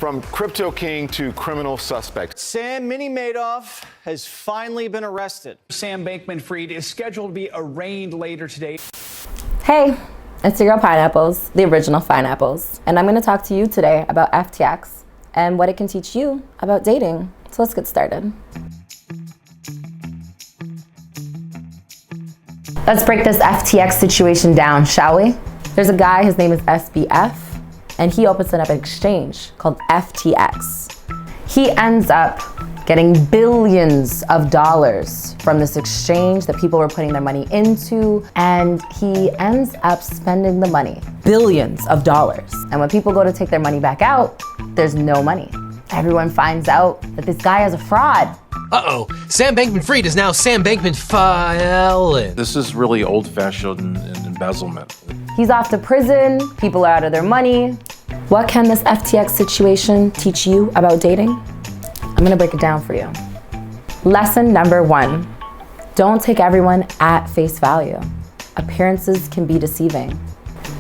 From crypto king to criminal suspect. Sam Mini Madoff has finally been arrested. Sam Bankman-Fried is scheduled to be arraigned later today. Hey, it's your girl Pyneapples, the original Pyneapples, and I'm going to talk to you today about FTX and what it can teach you about dating. So let's get started. Let's break this FTX situation down, shall we? There's a guy, his name is SBF, and he opens up an exchange called FTX. He ends up getting billions of dollars from this exchange that people were putting their money into, and he ends up spending the money, billions of dollars. And when people go to take their money back out, there's no money. Everyone finds out that this guy is a fraud. Uh-oh, Sam Bankman-Fried is now Sam Bankman-Filen. This is really old-fashioned embezzlement. He's off to prison, people are out of their money. What can this FTX situation teach you about dating? I'm gonna break it down for you. Lesson number 1, don't take everyone at face value. Appearances can be deceiving.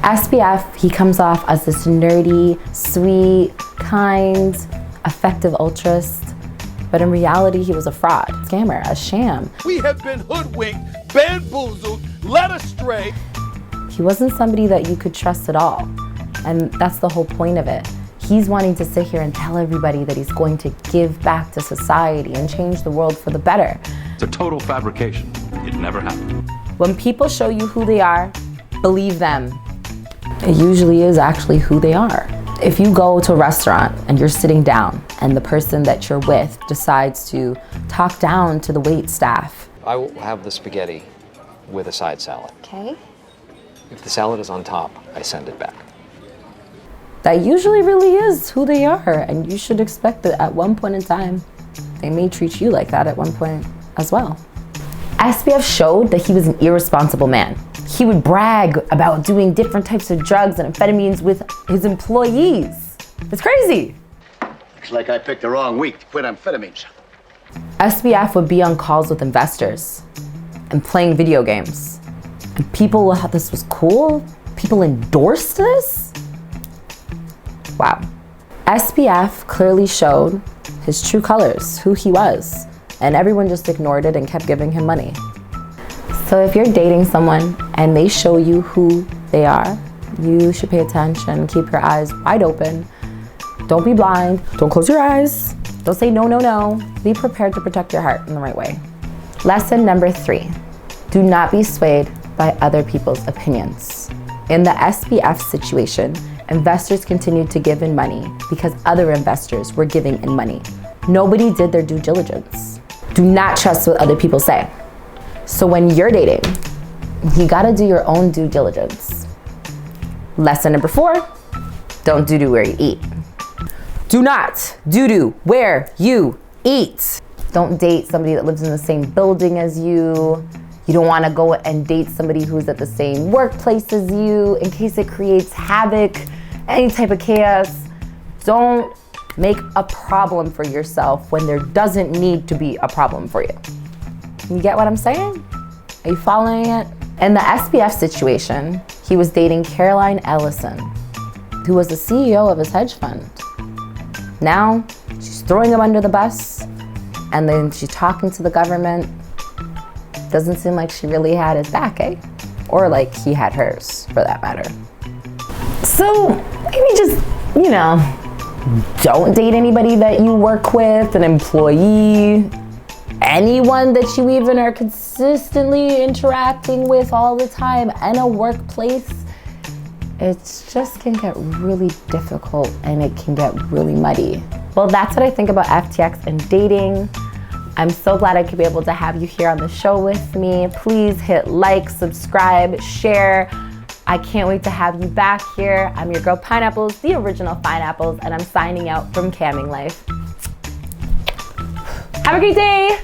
SBF, he comes off as this nerdy, sweet, kind, effective altruist, but in reality, he was a fraud, scammer, a sham. We have been hoodwinked, bamboozled, led astray. He wasn't somebody that you could trust at all. And that's the whole point of it. He's wanting to sit here and tell everybody that he's going to give back to society and change the world for the better. It's a total fabrication. It never happened. When people show you who they are, believe them. It usually is actually who they are. If you go to a restaurant and you're sitting down and the person that you're with decides to talk down to the wait staff. I will have the spaghetti with a side salad. Okay. If the salad is on top, I send it back. That usually really is who they are, and you should expect that at one point in time, they may treat you like that at one point as well. SBF showed that he was an irresponsible man. He would brag about doing different types of drugs and amphetamines with his employees. It's crazy. Looks like I picked the wrong week to quit amphetamines. SBF would be on calls with investors and playing video games. And people thought this was cool. People endorsed this. Wow. SBF clearly showed his true colors, who he was, and everyone just ignored it and kept giving him money. So if you're dating someone and they show you who they are, you should pay attention, keep your eyes wide open. Don't be blind, don't close your eyes. Don't say no, no, no. Be prepared to protect your heart in the right way. Lesson number 3, do not be swayed by other people's opinions. In the SBF situation, investors continued to give in money because other investors were giving in money. Nobody did their due diligence. Do not trust what other people say. So when you're dating, you gotta do your own due diligence. Lesson number 4, don't doo-doo where you eat. Do not doo-doo where you eat. Don't date somebody that lives in the same building as you. You don't wanna go and date somebody who's at the same workplace as you in case it creates havoc, any type of chaos. Don't make a problem for yourself when there doesn't need to be a problem for you. You get what I'm saying? Are you following it? In the SBF situation, he was dating Caroline Ellison, who was the CEO of his hedge fund. Now, she's throwing him under the bus, and then she's talking to the government. Doesn't seem like she really had his back, eh? Or like he had hers, for that matter. So maybe just, don't date anybody that you work with, an employee, anyone that you even are consistently interacting with all the time in a workplace. It just can get really difficult and it can get really muddy. Well, that's what I think about FTX and dating. I'm so glad I could be able to have you here on the show with me. Please hit like, subscribe, share. I can't wait to have you back here. I'm your girl Pyneapples, the original Pyneapples, and I'm signing out from Camming Life. Have a great day.